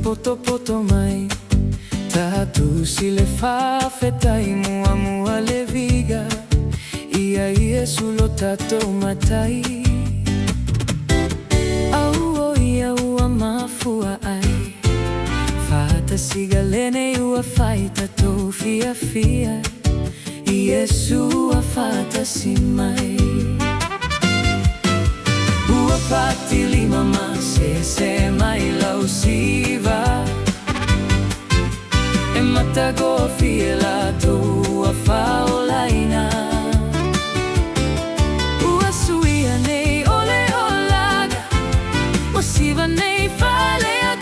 poto mai Tatu sile fafetai mua le viga Ia Yesu lo tato matai Au ia ua mafua ai Fata sigalene ua fai tato fia fia Yesu a fata simai Ua pati lima se mai lausiva E matago fiela tua faolaina Ua suia nei ole olaga Ua siva nei falea